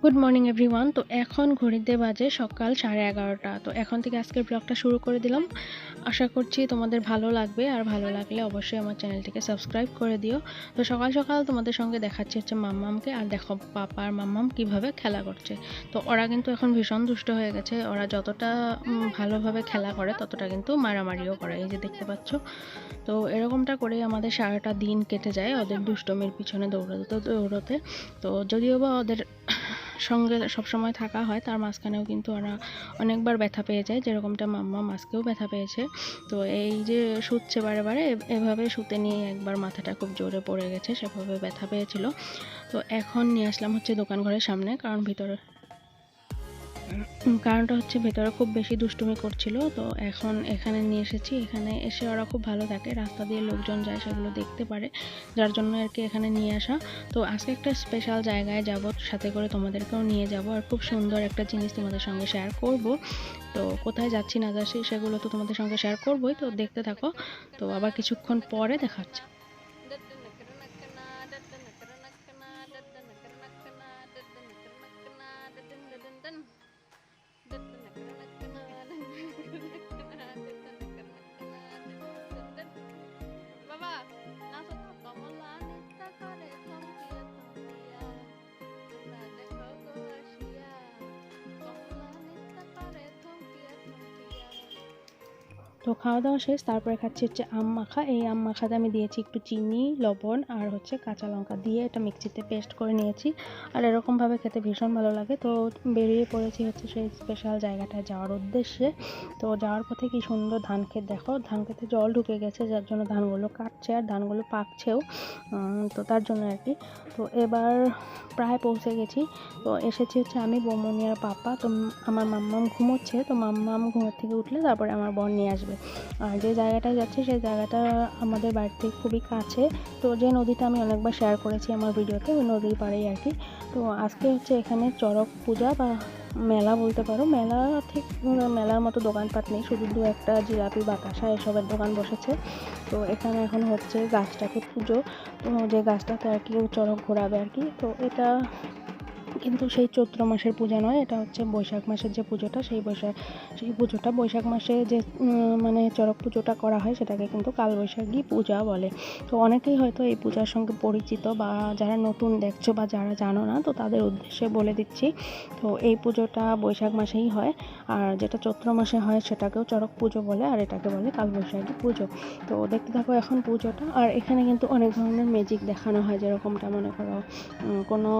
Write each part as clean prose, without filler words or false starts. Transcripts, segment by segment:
Good morning everyone. তো এখন ঘড়িতে বাজে সকাল 11:30। তো এখন থেকে আজকের ব্লগটা শুরু করে দিলাম। আশা করছি তোমাদের ভালো লাগবে, আর ভালো লাগলে অবশ্যই আমার চ্যানেলটিকে সাবস্ক্রাইব করে দিও। তো সকাল সকাল তোমাদের সঙ্গে দেখাচ্ছি হচ্ছে মাম্মামকে, আর দেখো পাপা আর মাম্মাম কিভাবে খেলা করছে। তো ওরা কিন্তু এখন ভীষণ দুষ্ট হয়ে গেছে। ওরা যতটা ভালোভাবে খেলা করে ততটা কিন্তু মারামারিও করে, এই যে দেখতে পাচ্ছ। তো এরকমটা করেই আমাদের সারাটা দিন কেটে যায় ওদের দুষ্টমির পিছনে দৌড়াতে দৌড়াতে। তো যদিও বা ওদের সঙ্গে সবসময় থাকা হয়, তার মাঝখানেও কিন্তু ওরা অনেকবার ব্যথা পেয়ে যায়, যেরকমটা মাম্মা আজকেও ব্যথা পেয়েছে। তো এই যে শুচ্ছে বারে বারে, এভাবে শুতে নিয়ে একবার মাথাটা খুব জোরে পড়ে গেছে, সেভাবে ব্যথা পেয়েছিল। তো এখন নিয়ে আসলাম হচ্ছে দোকান ঘরের সামনে, কারণটা হচ্ছে ভেতরে খুব বেশি দুষ্টুমি করছিল। তো এখন এখানে নিয়ে এসেছি। এখানে এসে ওরা খুব ভালো থাকে, রাস্তা দিয়ে লোকজন যায় সেগুলো দেখতে পারে, যার জন্য আর কি এখানে নিয়ে আসা। তো আজকে একটা স্পেশাল জায়গায় যাব, সাথে করে তোমাদেরকেও নিয়ে যাব, আর খুব সুন্দর একটা জিনিস তোমাদের সঙ্গে শেয়ার করব। তো কোথায় যাচ্ছি না যাচ্ছি সেগুলো তো তোমাদের সঙ্গে শেয়ার করবোই, তো দেখতে থাকো। তো আবার কিছুক্ষণ পরে দেখা হচ্ছে। তো খাওয়া দাওয়া শেষ, তারপরে খাচ্ছি হচ্ছে আম মাখা। এই আম মাখাতে আমি দিয়েছি একটু চিনি, লবণ আর হচ্ছে কাঁচা লঙ্কা দিয়ে এটা মিক্সিতে পেস্ট করে নিয়েছি, আর এরকমভাবে খেতে ভীষণ ভালো লাগে। তো বেরিয়ে পড়েছি হচ্ছে সেই স্পেশাল জায়গাটায় যাওয়ার উদ্দেশ্যে। তো যাওয়ার পথে কি সুন্দর ধান ক্ষেত, দেখো ধান ক্ষেতে জল ঢুকে গেছে, যার জন্য ধানগুলো কাটছে আর ধানগুলো পাকছেও। তো তার জন্য আর কি। তো এবার প্রায় পৌঁছে গেছি। তো এসেছি হচ্ছে আমি, বৌমনি আর পাপা। তো আমার মাম্মাম ঘুমোচ্ছে, তো মাম্মাম ঘুমের থেকে উঠলে তারপরে আমার বোন নিয়ে আসবে। আর যে জায়গাটায় যাচ্ছি সেই জায়গাটা আমাদের বাড়ি থেকে খুবই কাছে। তো যে নদীটা আমি অনেকবার শেয়ার করেছি আমার ভিডিওতে, ওই নদীর পাড়েই আর কি। তো আজকে হচ্ছে এখানে চড়ক পূজা বা মেলা বলতে পারো। মেলা ঠিক মেলার মতো দোকানপাট নেই, শুধু দু একটা জিলাপি বাতাসা এসবের দোকান বসেছে। তো এখানে এখন হচ্ছে গাছটাকে পুজো, তো যে গাছটাতে আর কি চড়ক ঘোরাবে আর কি। তো এটা কিন্তু সেই চৈত্র মাসের পূজা নয়, এটা হচ্ছে বৈশাখ মাসের যে পুজোটা, সেই পুজোটা বৈশাখ মাসে যে মানে চড়ক পুজোটা করা হয় সেটাকে কিন্তু কালবৈশাখী পূজা বলে। তো অনেকেই হয়তো এই পূজার সঙ্গে পরিচিত, বা যারা নতুন দেখছো বা যারা জানো না, তো তাদের উদ্দেশ্যে বলে দিচ্ছি। তো এই পুজোটা বৈশাখ মাসেই হয়, আর যেটা চৈত্র মাসে হয় সেটাকেও চড়ক পুজো বলে, আর এটাকে বলে কালবৈশাখী পুজো। তো দেখতে থাকো এখন পুজোটা। আর এখানে কিন্তু অনেক ধরনের ম্যাজিক দেখানো হয়, যেরকমটা মনে করো কোনো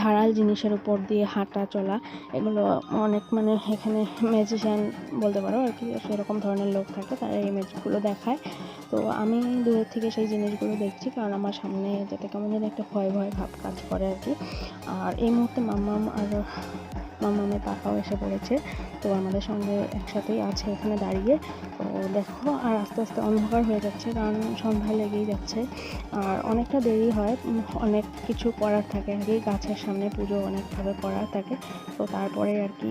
ধারাল জিনিসের উপর দিয়ে হাঁটা চলা, এগুলো অনেক মানে এখানে ম্যাজিশিয়ান বলতে পারো আর কি, সেরকম ধরনের লোক থাকে, তারা এই ম্যাজিকগুলো দেখায়। তো আমি দূরের থেকে সেই জিনিসগুলো দেখছি, কারণ আমার সামনে যেতে কেমন যেন একটা ভয় ভয় ভাব কাজ করে আর কি। আর এই মুহূর্তে মাম্মাম আর মাম্মামের পাপাও এসে পড়েছে, তো আমাদের সঙ্গে একসাথেই আছে এখানে দাঁড়িয়ে। তো দেখো, আর আস্তে আস্তে অন্ধকার হয়ে যাচ্ছে, কারণ সন্ধ্যা লেগেই যাচ্ছে, আর অনেকটা দেরি হয়। অনেক কিছু করার থাকে আর কি, গাছের সামনে পুজো অনেকভাবে করার থাকে। তো তারপরে আর কি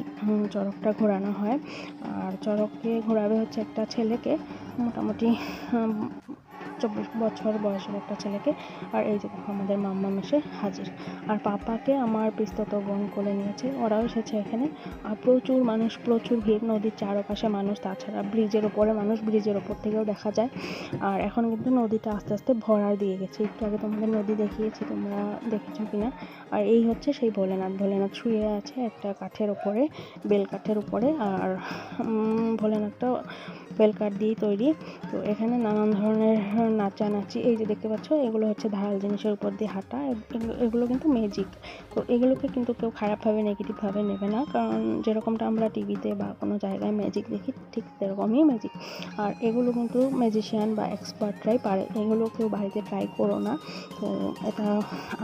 চড়কটা ঘোরানো হয়। আর চড়ককে ঘোরাবে হচ্ছে একটা ছেলেকে, মোটামুটি 24 বছর বয়সের একটা ছেলেকে। আর এই যে দেখো আমাদের মাম্মাম এসে হাজির, আর পাপাকে আমার পিস্তত বোন কোলে নিয়েছে, ওরাও এসেছে এখানে। আর প্রচুর মানুষ, প্রচুর ভিড়, নদীর চারপাশে মানুষ, তাছাড়া ব্রিজের ওপরে মানুষ, ব্রিজের ওপর থেকেও দেখা যায়। আর এখন কিন্তু নদীটা আস্তে আস্তে ভরার দিয়ে গেছে, একটু আগে তোমাদের নদী দেখিয়েছি, তোমরা দেখেছো কিনা। আর এই হচ্ছে সেই ভোলেনাথ শুয়ে আছে একটা কাঠের উপরে, বেল কাঠের উপরে। আর ভোলেনাথটা বেলকাঠ দিয়েই তৈরি। তো এখানে নানান ধরনের নাচানাচি, এই যে দেখতে পাচ্ছ, এগুলো হচ্ছে ধারাল জিনিসের উপর দিয়ে হাঁটা, এগুলো কিন্তু ম্যাজিক। তো এগুলোকে কিন্তু কেউ খারাপভাবে নেগেটিভভাবে নেবে না, কারণ যেরকমটা আমরা টিভিতে বা কোনো জায়গায় ম্যাজিক দেখি, ঠিক সেরকমই ম্যাজিক। আর এগুলো কিন্তু ম্যাজিশিয়ান বা এক্সপার্টরাই পারে, এগুলো কেউ বাড়িতে ট্রাই করো না। তো এটা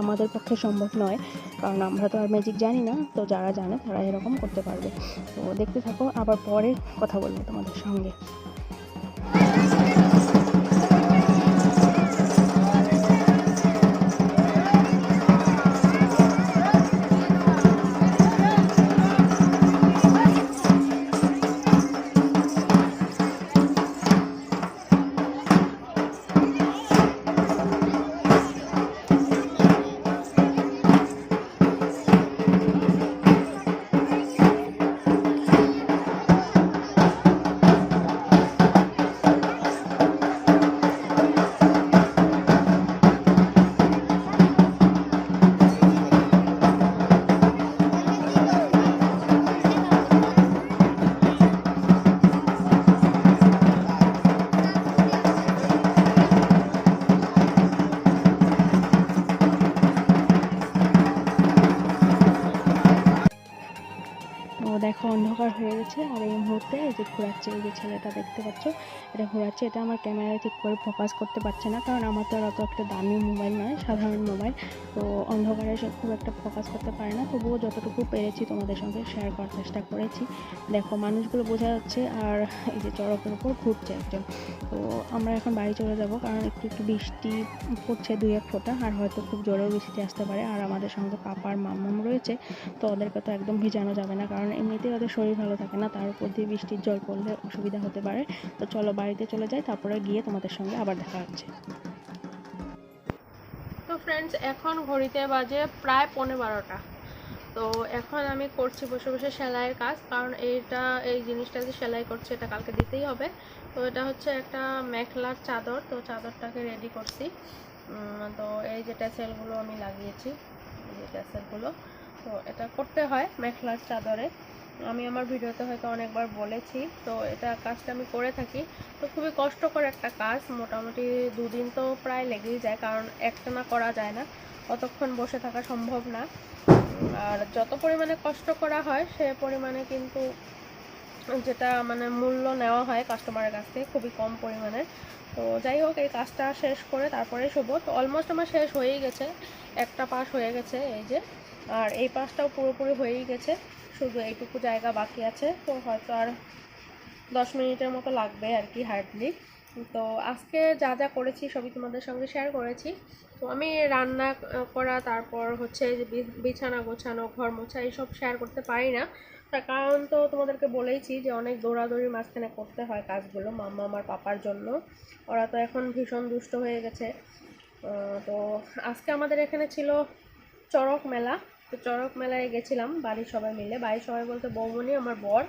আমাদের পক্ষে সম্ভব নয়, কারণ আমরা তো আর ম্যাজিক জানি না। তো যারা জানে তারা এরকম করতে পারবে। তো দেখতে থাকো, আবার পরে কথা বলবো তোমাদের সঙ্গে। দেখো অন্ধকার হয়ে গেছে, আর এই মুহূর্তে এই যে ঘোরাচ্ছে, এই যে ছেলেটা দেখতে পাচ্ছ এটা ঘোরাচ্ছে, এটা আমার ক্যামেরায় ঠিক করে ফোকাস করতে পারছে না, কারণ আমার তো আর অত একটা দামি মোবাইল নয়, সাধারণ মোবাইল, তো অন্ধকারে সে খুব একটা ফোকাস করতে পারে না। তবুও যতটুকু পেরেছি তোমাদের সঙ্গে শেয়ার করার চেষ্টা করেছি। দেখো মানুষগুলো বোঝা যাচ্ছে, আর এই যে চড়কের উপর ঘুরছে একজন। তো আমরা এখন বাড়ি চলে যাব, কারণ একটু একটু বৃষ্টি পড়ছে, 2-1 ফোঁটা, আর হয়তো খুব জোরেও বৃষ্টি আসতে পারে। আর আমাদের সঙ্গে পাপার মাম্মাম রয়েছে, তো ওদেরকে তো একদম ভিজানো যাবে না, কারণ এমনিতেই ওদের শরীর ভালো থাকে না, তার উপর দিয়ে বৃষ্টির জল পড়লে অসুবিধা হতে পারে। তো চলো বাড়িতে চলে যাই, তারপরে গিয়ে তোমাদের সঙ্গে আবার দেখা হচ্ছে। তো ফ্রেন্ডস, এখন ঘড়িতে বাজে প্রায় 11:15। তো এখন আমি করছি বসে বসে সেলাইয়ের কাজ, কারণ এই জিনিসটা যে সেলাই করছে এটা কালকে দিতেই হবে। তো এটা হচ্ছে একটা মেখলার চাদর, তো চাদরটাকে রেডি করছি। তো এই যে ট্যাসেলগুলো আমি লাগিয়েছি, এই যে ট্যাসেলগুলো, তো এটা করতে হয় মেখলার চাদরে। আমি আমার ভিডিওতে হয়তো অনেকবার বলেছি, তো এটা কাজটা আমি করে থাকি। তো খুবই কষ্টকর একটা কাজ, মোটামুটি 2 দিন তো প্রায় লেগেই যায়, কারণ একটানা করা যায় না, অতক্ষণ বসে থাকা সম্ভব না। আর যত পরিমাণে কষ্ট করা হয় সে পরিমাণে কিন্তু যেটা মানে মূল্য নেওয়া হয় কাস্টমারের কাছ থেকে খুবই কম পরিমাণে। তো যাই হোক, এই কাজটা শেষ করে তারপরে শুভ। তো অলমোস্ট আমার শেষ হয়েই গেছে, একটা পাশ হয়ে গেছে এই যে, আর এই পাশটাও পুরোপুরি হয়েই গেছে, শুধু এইটুকু জায়গা বাকি আছে। তো হয়তো আর 10 মিনিটের মতো লাগবে আর কি, হার্ডলি। তো আজকে যা যা করেছি সবই তোমাদের সঙ্গে শেয়ার করেছি। তো আমি রান্না করা, তারপর হচ্ছে যে বিছানা গোছানো, ঘর মোছা, এইসব শেয়ার করতে পারি না, তার কারণ তো তোমাদেরকে বলেইছি যে অনেক দৌড়াদৌড়ির মাঝখানে করতে হয় কাজগুলো মাম্মা আমার পাপার জন্য। ওরা তো এখন ভীষণ দুষ্ট হয়ে গেছে। তো আজকে আমাদের এখানে ছিল চড়ক মেলা। তো চড়ক মেলায় গেছিলাম বাড়ির সবাই মিলে, বাড়ির সবাই বলতে বৌমনি, আমার বর,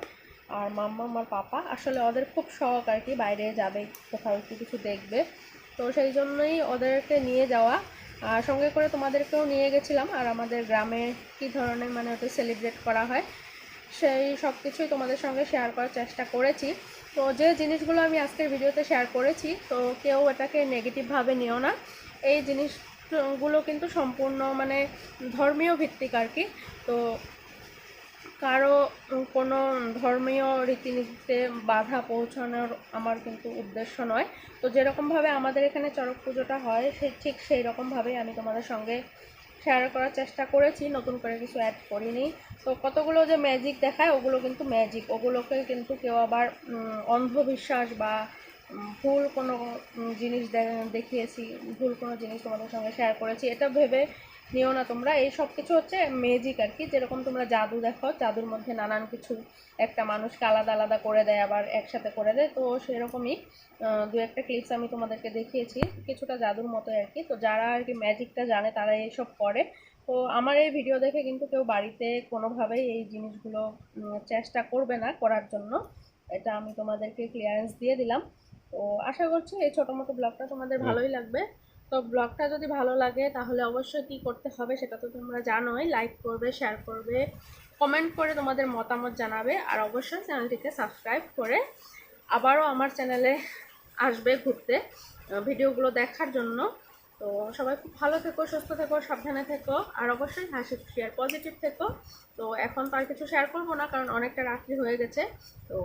আর মাম্মা আমার পাপা। আসলে ওদের খুব শখ আর কি, বাইরে যাবে, কোথাও একটু কিছু দেখবে, তো সেই জন্যই ওদেরকে নিয়ে যাওয়া। আর সঙ্গে করে তোমাদেরকেও নিয়ে গেছিলাম। আর আমাদের গ্রামে কী ধরনের মানে ওটা সেলিব্রেট করা হয় সেই সব কিছুই তোমাদের সঙ্গে শেয়ার করার চেষ্টা করেছি। তো যে জিনিসগুলো আমি আজকের ভিডিওতে শেয়ার করেছি, তো কেউ এটাকে নেগেটিভভাবে নিও না। এই জিনিসগুলো কিন্তু সম্পূর্ণ মানে ধর্মীয় ভিত্তিক আর কি। তো কারো কোনো ধর্মীয় রীতিনীতিতে বাধা পৌঁছানোর আমার কিন্তু উদ্দেশ্য নয়। তো যেরকমভাবে আমাদের এখানে চড়ক পুজোটা হয় ঠিক সেই রকমভাবেই আমি তোমাদের সঙ্গে শেয়ার করার চেষ্টা করেছি, নতুন করে কিছু অ্যাড করিনি। তো কতগুলো যে ম্যাজিক দেখায় ওগুলো কিন্তু ম্যাজিক, ওগুলোকে কিন্তু কেউ আবার অন্ধবিশ্বাস বা ভুল কোনো জিনিস দেখিয়েছি, ভুল কোনো জিনিস তোমাদের সঙ্গে শেয়ার করেছি এটা ভেবে নিও না তোমরা। এই সব কিছু হচ্ছে ম্যাজিক আর কি, যেরকম তোমরা জাদু দেখো, জাদুর মধ্যে নানান কিছু একটা মানুষকে আলাদা আলাদা করে দেয়, আবার একসাথে করে দেয়, তো সেরকমই 2-1টা ক্লিপস আমি তোমাদেরকে দেখিয়েছি, কিছুটা জাদুর মতো আর কি। তো যারা আর কি ম্যাজিকটা জানে তারা এইসব করে। তো আমার এই ভিডিও দেখে কিন্তু কেউ বাড়িতে কোনোভাবেই এই জিনিসগুলো চেষ্টা করবে না করার জন্য, এটা আমি তোমাদেরকে ক্লিয়ারেন্স দিয়ে দিলাম। তো আশা করছি এই ছোটো মতো ব্লগটা তোমাদের ভালোই লাগবে। তো ব্লগটা যদি ভালো লাগে তাহলে অবশ্যই কী করতে হবে সেটা তো তোমরা জানোই, লাইক করবে, শেয়ার করবে, কমেন্ট করে তোমাদের মতামত জানাবে, আর অবশ্যই চ্যানেলটিকে সাবস্ক্রাইব করে আবারও আমার চ্যানেলে আসবে ঘুরতে ভিডিওগুলো দেখার জন্য। তো সবাই খুব ভালো থেকো, সুস্থ থেকো, সাবধানে থেকো, আর অবশ্যই হাসি খুশি আর পজিটিভ থেকো। তো এখন তো আর কিছু শেয়ার করবো না, কারণ অনেকটা রাত্রি হয়ে গেছে। তো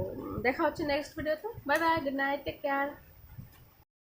দেখা হচ্ছে নেক্সট ভিডিওতে। Bye bye, good night, take care.